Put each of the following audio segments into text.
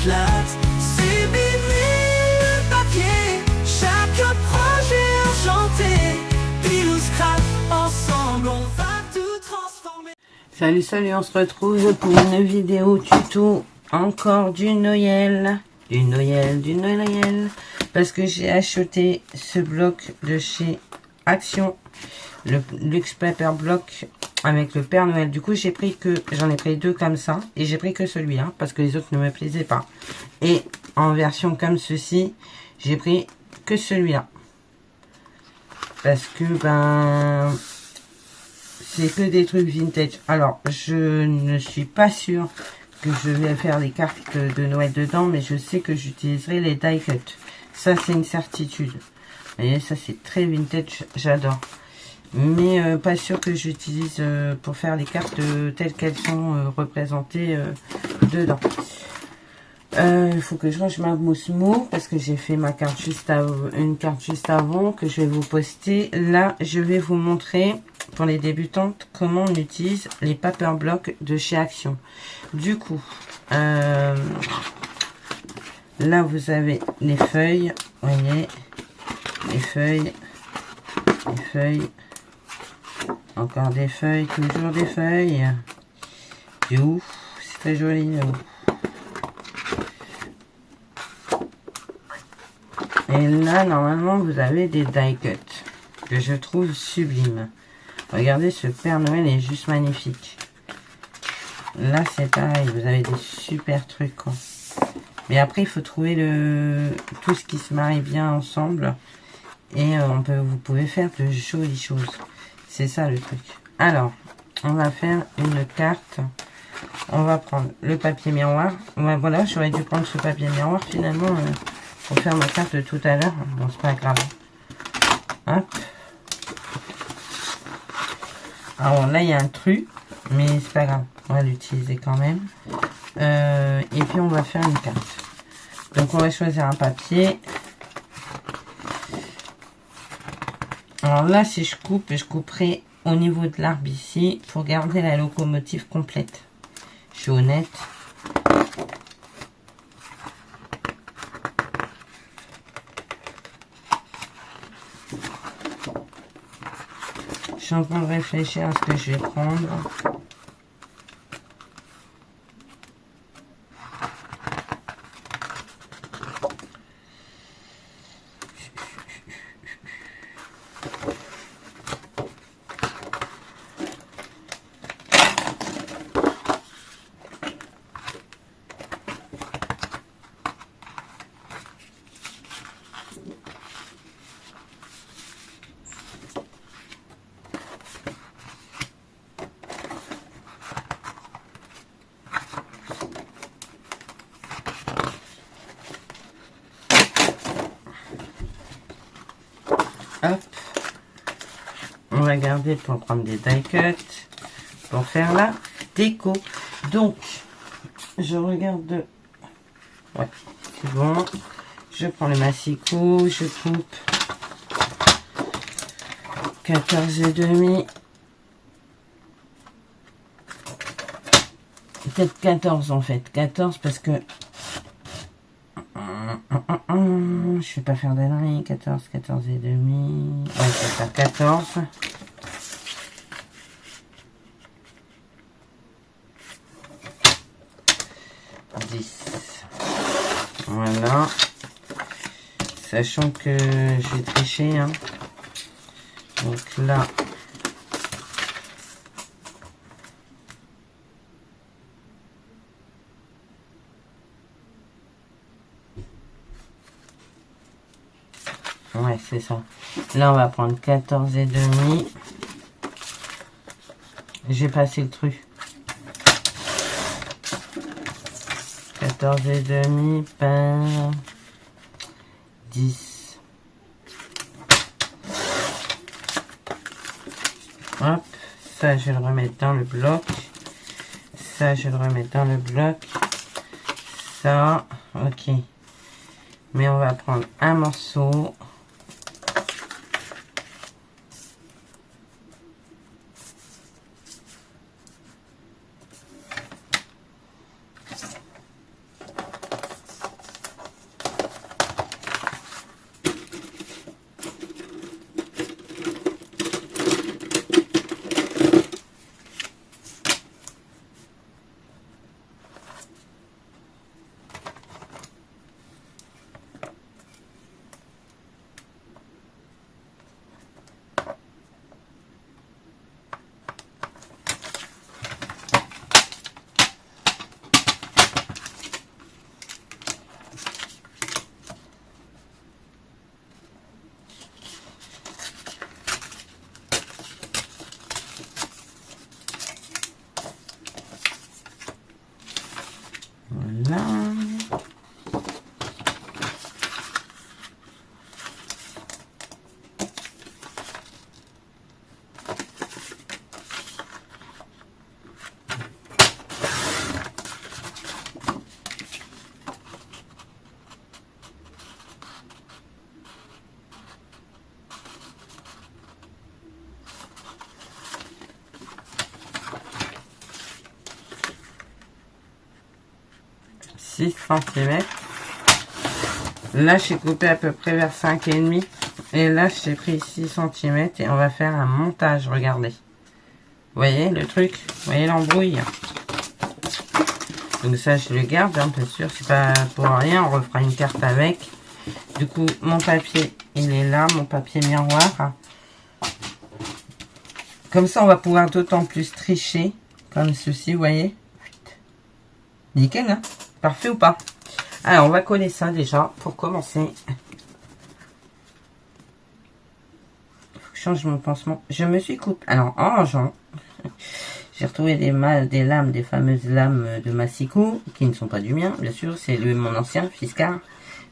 éclate. C'est bimé le papier, chaque projet enchanté. Pile ou scrap, ensemble on va tout transformer. Salut, salut, on se retrouve pour une vidéo tuto encore du Noël. Du Noël. Parce que j'ai acheté ce bloc de chez Action. Le Luxe Paper Block avec le Père Noël. Du coup, j'en ai pris deux comme ça. Et j'ai pris que celui-là parce que les autres ne me plaisaient pas. Et en version comme ceci, j'ai pris que celui-là. Parce que, c'est que des trucs vintage. Alors, je ne suis pas sûre que je vais faire les cartes de Noël dedans, mais je sais que j'utiliserai les die cut. Ça, c'est une certitude. Vous voyez, ça, c'est très vintage. J'adore. Mais pas sûr que j'utilise pour faire les cartes telles qu'elles sont représentées dedans. Il faut que je range ma mousse mou parce que j'ai fait ma carte une carte juste avant que je vais vous poster. Là, je vais vous montrer pour les débutantes comment on utilise les paper blocks de chez Action. Du coup, là vous avez les feuilles, vous voyez, les feuilles, encore des feuilles, toujours des feuilles. Ouf, c'est très joli. Et là, normalement, vous avez des die cut que je trouve sublimes. Regardez, ce Père Noël est juste magnifique. Là, c'est pareil, vous avez des super trucs, quoi. Mais après, il faut trouver tout ce qui se marie bien ensemble. Et vous pouvez faire de jolies choses. C'est ça le truc. Alors, on va faire une carte. On va prendre le papier miroir. Voilà, j'aurais dû prendre ce papier miroir finalement pour faire ma carte de tout à l'heure. Bon, c'est pas grave. Hop. Alors là, il y a un tru, mais c'est pas grave. On va l'utiliser quand même. Et puis, on va faire une carte. Donc, on va choisir un papier. Alors là, si je coupe, je couperai au niveau de l'arbre ici pour garder la locomotive complète. Je suis honnête. Je suis en train de réfléchir à ce que je vais prendre. Hop, on va garder pour prendre des die cuts pour faire la déco. Donc, je regarde. Ouais, c'est bon. Je prends le massicot, je coupe 14,5. Peut-être 14 en fait. 14 parce que je vais pas faire d'annerie. 14 et demi. Ouais, je vais faire 14. Voilà. Sachant que je vais tricher. Hein. Donc là. Ouais, c'est ça. Là, on va prendre 14 et demi. J'ai passé le truc. 14 et demi par 10. Hop, ça je vais le remettre dans le bloc. Ça je vais le remettre dans le bloc. Ça, ok. Mais on va prendre un morceau. 6 cm. Là, j'ai coupé à peu près vers 5,5. Et là, j'ai pris 6 cm et on va faire un montage, regardez. Vous voyez le truc? Vous voyez l'embrouille? Donc ça, je le garde, hein, bien sûr, c'est pas pour rien, on refera une carte avec. Du coup, mon papier, il est là, mon papier miroir. Comme ça, on va pouvoir d'autant plus tricher, comme ceci, vous voyez. Nickel, hein? Parfait ou pas? Alors, on va coller ça déjà, pour commencer. Faut que je change mon pansement. Je me suis coupé, alors, en rangeant, j'ai retrouvé des lames, des fameuses lames de massicot, qui ne sont pas du mien, bien sûr, c'est mon ancien Fiskars.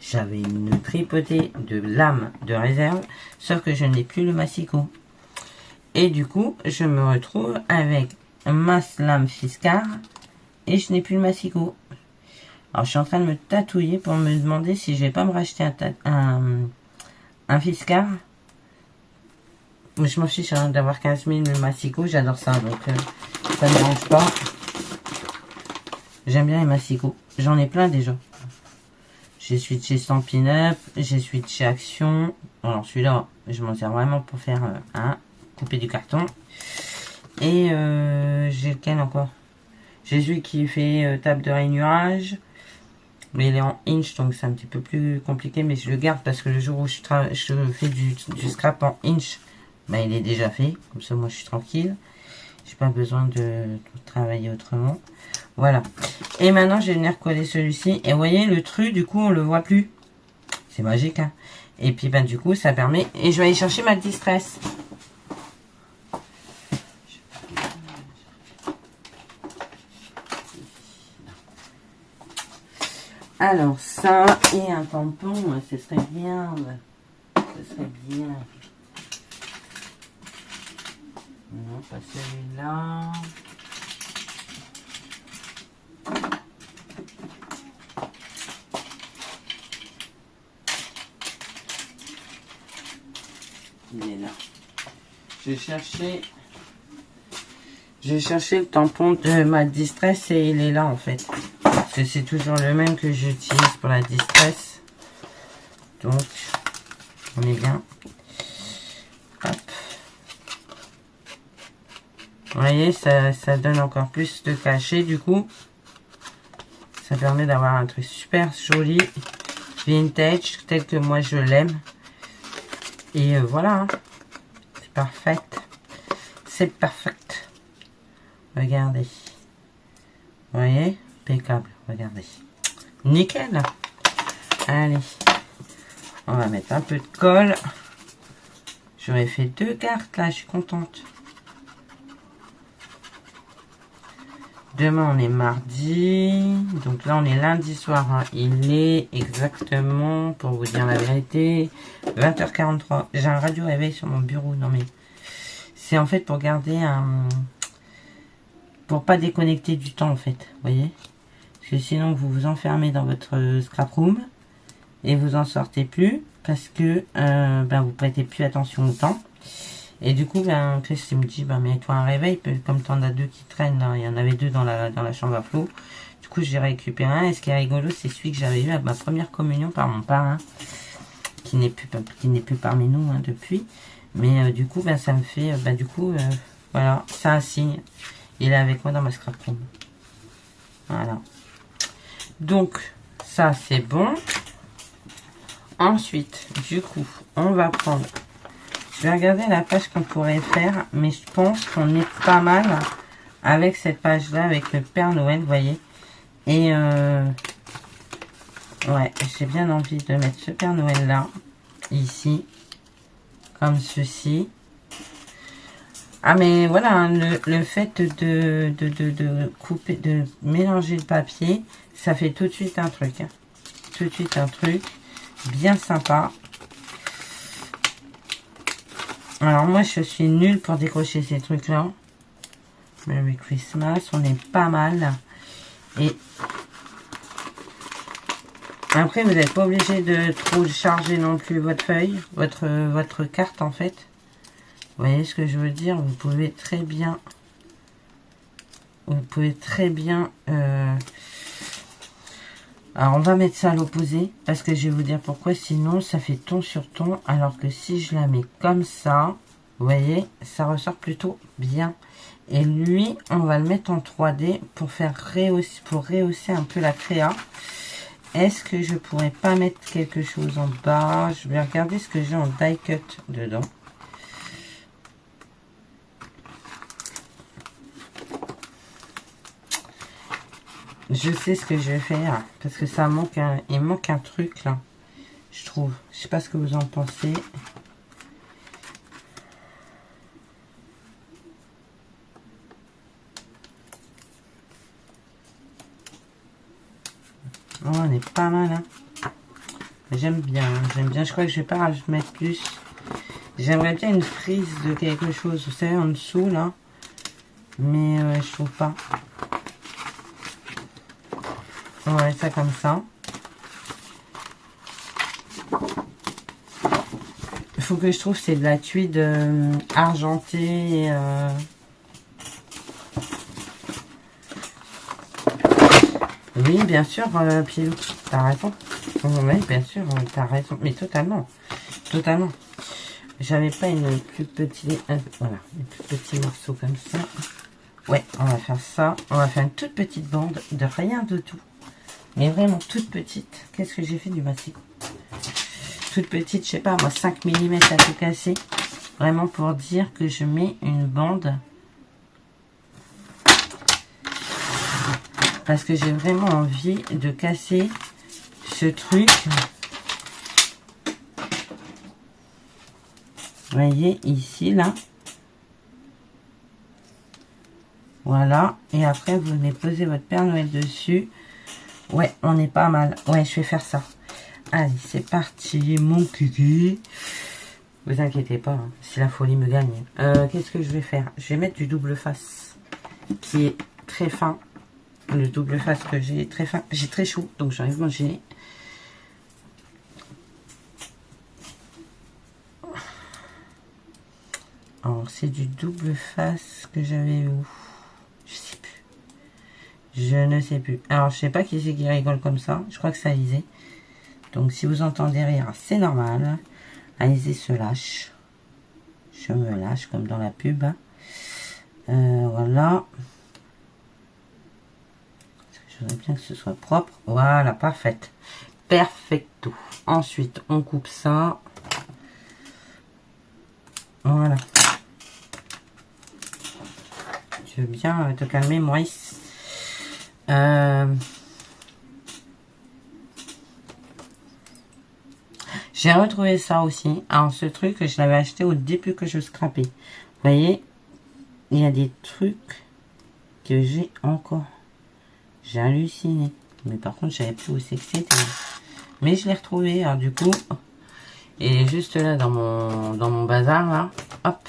J'avais une tripotée de lames de réserve, sauf que je n'ai plus le massicot. Et du coup, je me retrouve avec ma lame Fiskars et je n'ai plus le massicot. Alors, je suis en train de me tatouiller pour me demander si je vais pas me racheter un Fiskars. Mais je m'en fiche hein, d'avoir 15 000 massicots, j'adore ça, donc ça ne me dérange pas. J'aime bien les massicots, j'en ai plein déjà. J'ai celui de chez Stampin' Up, j'ai celui de chez Action. Alors celui-là, je m'en sers vraiment pour faire couper du carton. Et j'ai lequel encore? J'ai celui qui fait table de rainurage. Mais il est en inch, donc c'est un petit peu plus compliqué. Mais je le garde parce que le jour où je fais du scrap en inch, ben, il est déjà fait. Comme ça, moi, je suis tranquille. J'ai pas besoin de travailler autrement. Voilà. Et maintenant, je vais venir coller celui-ci. Et vous voyez, le truc, du coup, on le voit plus. C'est magique, hein. Et puis, ben, du coup, ça permet... Et je vais aller chercher ma distress. Alors, ça et un tampon, ce serait bien. Ce serait bien. Non, pas celui-là. Il est là. J'ai cherché le tampon de ma distress et il est là en fait. Parce que c'est toujours le même que j'utilise pour la distress. Donc, on est bien. Hop. Vous voyez, ça donne encore plus de cachet du coup. Ça permet d'avoir un truc super joli, vintage, tel que moi je l'aime. Et voilà, hein. C'est parfait. C'est parfait. Regardez. Vous voyez, impeccable. Regardez. Nickel. Allez. On va mettre un peu de colle. J'aurais fait 2 cartes là, je suis contente. Demain, on est mardi. Donc là, on est lundi soir. Hein. Il est exactement, pour vous dire la vérité, 20h43. J'ai un radio réveil sur mon bureau. Non mais, c'est en fait pour garder un... Pour pas déconnecter du temps, en fait. Vous voyez? Parce que sinon, vous vous enfermez dans votre scrap room. Et vous en sortez plus. Parce que, ben, vous prêtez plus attention au temps. Et du coup, ben, Chris me dit, ben, mets-toi un réveil, comme tu en as 2 qui traînent, là. Il y en avait 2 dans la chambre à flot. Du coup, j'ai récupéré un. Et ce qui est rigolo, c'est celui que j'avais eu à ma première communion par mon parrain. Qui n'est plus parmi nous, hein, depuis. Mais, du coup, ben, ça me fait, ben, du coup, voilà, c'est un signe. Il est avec moi dans ma scrap room. Voilà. Donc, ça, c'est bon. Ensuite, du coup, on va prendre... Je vais regarder la page qu'on pourrait faire, mais je pense qu'on est pas mal avec cette page-là, avec le Père Noël, vous voyez. Et, ouais, j'ai bien envie de mettre ce Père Noël-là, ici, comme ceci. Ah, mais voilà, hein, le fait de couper, de mélanger le papier, ça fait tout de suite un truc. Hein. Tout de suite un truc bien sympa. Alors moi je suis nulle pour décrocher ces trucs là. Merry Christmas, on est pas mal. Et après vous n'êtes pas obligé de trop charger non plus votre feuille, votre carte en fait. Vous voyez ce que je veux dire? Vous pouvez très bien Alors, on va mettre ça à l'opposé, parce que je vais vous dire pourquoi, sinon ça fait ton sur ton, alors que si je la mets comme ça, vous voyez, ça ressort plutôt bien. Et lui, on va le mettre en 3D pour rehausser un peu la créa. Est-ce que je pourrais pas mettre quelque chose en bas? Je vais regarder ce que j'ai en die cut dedans. Je sais ce que je vais faire, parce que ça manque il manque un truc là, je trouve. Je sais pas ce que vous en pensez. Oh, on est pas mal, hein. J'aime bien, j'aime bien. Je crois que je vais pas mettre plus. J'aimerais bien une frise de quelque chose, vous savez, en dessous là. Mais je trouve pas. On va mettre ça comme ça. Il faut que je trouve, c'est de la tuile argentée. Oui, bien sûr, Pilou, t'as raison. Oui, bien sûr, t'as raison. Mais totalement. Totalement. J'avais pas une plus petite... voilà, un plus petit morceau comme ça. Ouais, on va faire ça. On va faire une toute petite bande de rien de tout. Mais vraiment toute petite. Qu'est-ce que j'ai fait du mastic? Toute petite, je sais pas, moi 5 mm à tout casser. Vraiment pour dire que je mets une bande. Parce que j'ai vraiment envie de casser ce truc. Vous voyez, ici, là. Voilà. Et après, vous venez poser votre Père Noël dessus. Ouais, on est pas mal. Ouais, je vais faire ça. Allez, c'est parti, mon kiki. Vous inquiétez pas, hein, si la folie me gagne. Qu'est-ce que je vais faire? Je vais mettre du double face, qui est très fin. Le double face que j'ai est très fin. J'ai très chaud, donc j'arrive mon gilet. Alors, c'est du double face que j'avais où? Je sais plus. Je ne sais plus. Alors, je sais pas qui c'est qui rigole comme ça. Je crois que c'est Alizé. Donc, si vous entendez rire, c'est normal. Alizé se lâche. Je me lâche comme dans la pub. Voilà. Je voudrais bien que ce soit propre. Voilà, parfaite. Perfecto. Ensuite, on coupe ça. Voilà. Tu veux bien te calmer, Maurice? J'ai retrouvé ça aussi. Alors, ce truc, je l'avais acheté au début que je scrapais. Vous voyez, il y a des trucs que j'ai encore. J'ai halluciné. Mais par contre, je savais plus où c'est que c'était. Mais je l'ai retrouvé. Alors, du coup, il est juste là dans mon bazar, là. Hop.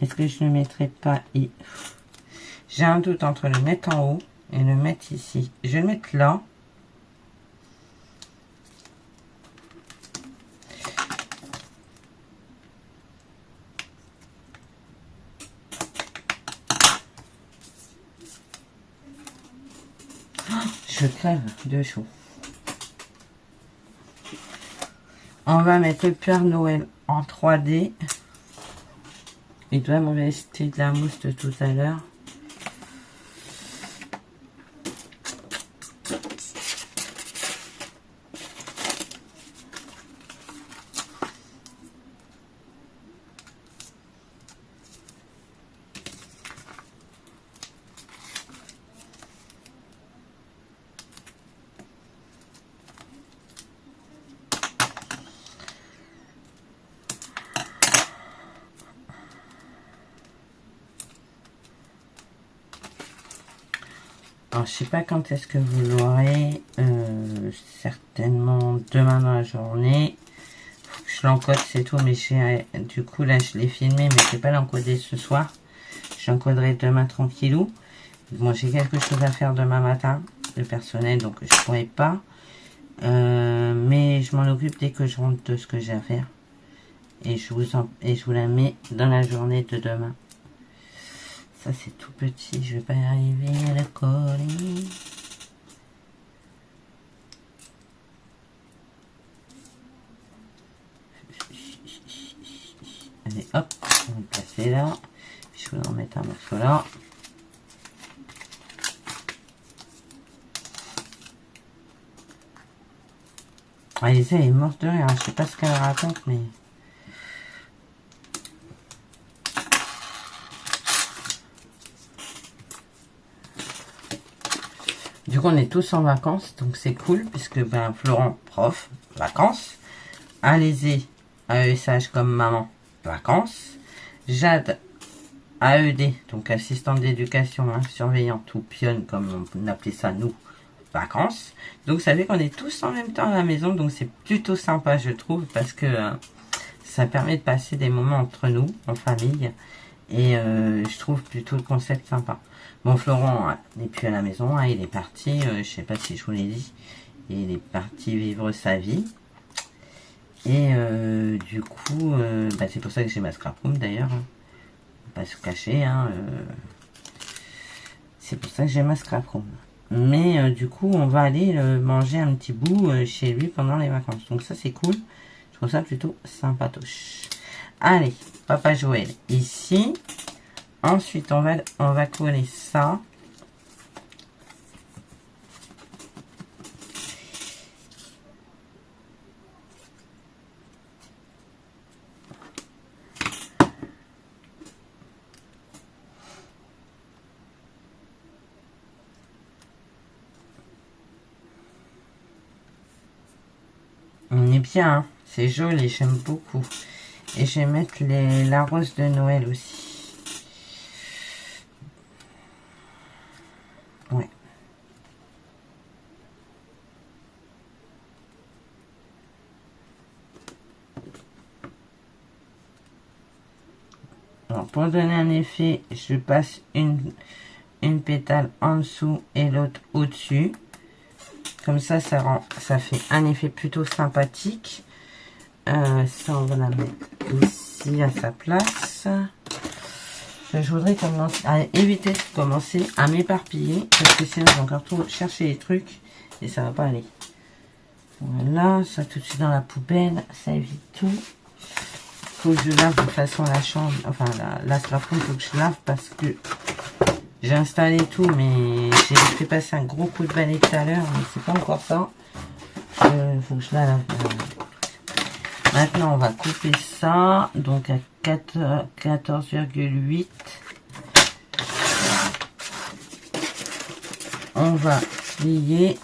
Est-ce que je ne le mettrai pas ici? J'ai un doute entre le mettre en haut et le mettre ici. Je vais le mettre là. Je crève de chaud. On va mettre le Père Noël en 3D. Il doit me rester de la mousse de tout à l'heure. Alors, je sais pas quand est-ce que vous l'aurez. Certainement demain dans la journée. Faut que je l'encode, c'est tout. Mais du coup, là, je l'ai filmé, mais je vais pas l'encoder ce soir. Je l'encoderai demain tranquillou. Bon, j'ai quelque chose à faire demain matin, de personnel, donc je pourrai pas. Mais je m'en occupe dès que je rentre de ce que j'ai à faire. Et je vous la mets dans la journée de demain. Ça c'est tout petit, je vais pas y arriver à le coller. Allez hop, on va le placer là. Je vais en mettre un morceau là. Allez, elle est morte de rire, je sais pas ce qu'elle raconte, mais... Du coup, on est tous en vacances, donc c'est cool, puisque ben, Florent, prof, vacances. Alizé, AESH comme maman, vacances. Jade, AED, donc assistante d'éducation, hein, surveillante ou pionne, comme on appelait ça nous, vacances. Donc ça fait qu'on est tous en même temps à la maison, donc c'est plutôt sympa, je trouve, parce que ça permet de passer des moments entre nous, en famille. Et je trouve plutôt le concept sympa. Bon, Florent n'est plus à la maison, hein, il est parti, je sais pas si je vous l'ai dit, il est parti vivre sa vie. Et du coup, bah, c'est pour ça que j'ai ma scrap room d'ailleurs, hein. Pas se cacher, hein, c'est pour ça que j'ai ma scrap room. Mais du coup, on va aller manger un petit bout chez lui pendant les vacances. Donc ça, c'est cool. Je trouve ça plutôt sympatoche. Allez, Papa Joël ici. Ensuite, on va coller ça. On est bien, hein, c'est joli, j'aime beaucoup. Et je vais mettre la rose de Noël aussi. Ouais. Alors, pour donner un effet, je passe une pétale en dessous et l'autre au-dessus. Comme ça, ça fait un effet plutôt sympathique. Ça, on va la mettre ici à sa place. Je voudrais commencer à éviter de commencer à m'éparpiller parce que sinon, j'ai encore tout chercher les trucs et ça va pas aller. Voilà, ça tout de suite dans la poubelle, ça évite tout. Faut que je lave de toute façon la chambre, enfin la scrap room, faut que je lave parce que j'ai installé tout, mais j'ai fait passer un gros coup de balai tout à l'heure, mais c'est pas encore ça. Faut que je la lave. Maintenant, on va couper ça, donc à 14,8. On va plier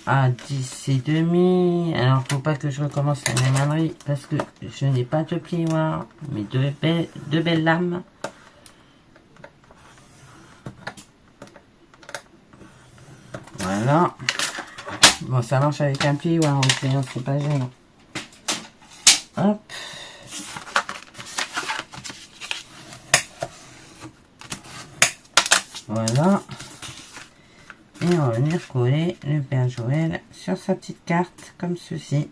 à 10,5. Alors, faut pas que je recommence la même ânerie, parce que je n'ai pas de plioir, mais deux belles lames. Voilà. Bon, ça marche avec un plioir, c'est pas gênant. Hop. Voilà. Et on va venir coller le Père Joël sur sa petite carte, comme ceci.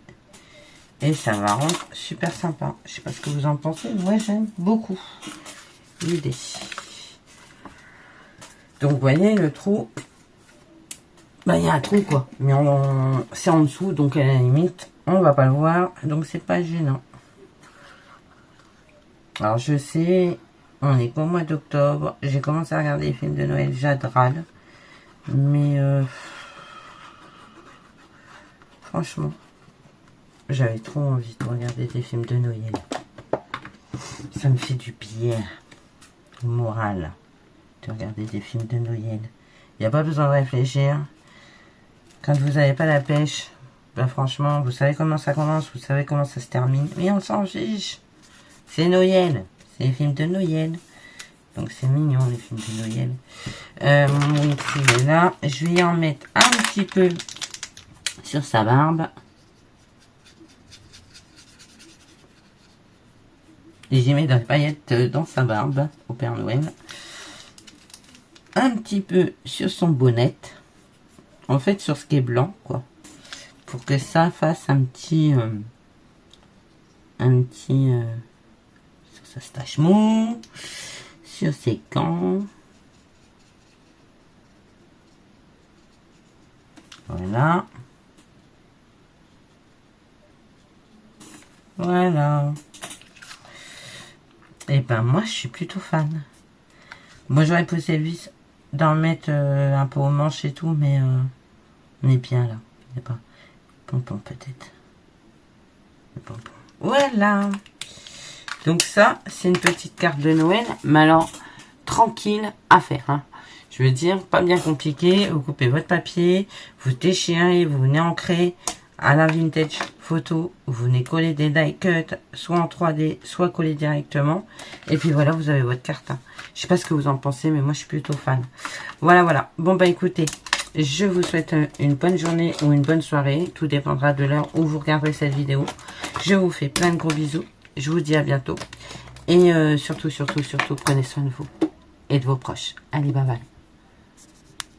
Et ça va rendre super sympa. Je sais pas ce que vous en pensez, moi j'aime beaucoup l'idée. Donc, vous voyez le trou. Bah, il y a un trou, quoi. Mais c'est en dessous, donc à la limite, on va pas le voir. Donc, c'est pas gênant. Alors, je sais, on est qu'au mois d'octobre. J'ai commencé à regarder les films de Noël, j'adore. Mais, franchement, j'avais trop envie de regarder des films de Noël. Ça me fait du bien au moral de regarder des films de Noël. Il n'y a pas besoin de réfléchir. Quand vous n'avez pas la pêche, bah franchement, vous savez comment ça commence, vous savez comment ça se termine. Mais on s'en fiche. C'est Noël. C'est les films de Noël. Donc c'est mignon les films de Noël. Mon mixi est là. Je vais en mettre un petit peu sur sa barbe. Et j'y mets des paillettes dans sa barbe au Père Noël. Un petit peu sur son bonnet. En fait, sur ce qui est blanc, quoi. Pour que ça fasse un petit sur ça se tâche mou. Sur ses gants. Voilà. Voilà. Et ben moi je suis plutôt fan. Moi j'aurais posé le vis d'en mettre un peu aux manches et tout, mais on est bien là. Il n'y a pas pompon peut-être. Voilà. Donc ça c'est une petite carte de Noël, mais alors tranquille à faire. Hein. Je veux dire, pas bien compliqué. Vous coupez votre papier, vous déchirez, vous venez ancrer à la vintage photo, vous venez coller des die cut, soit en 3D, soit coller directement. Et puis voilà, vous avez votre carte. Hein. Je sais pas ce que vous en pensez, mais moi je suis plutôt fan. Voilà, voilà. Bon bah écoutez, je vous souhaite une bonne journée ou une bonne soirée. Tout dépendra de l'heure où vous regarderez cette vidéo. Je vous fais plein de gros bisous. Je vous dis à bientôt. Et surtout, prenez soin de vous et de vos proches. Allez, bye bye.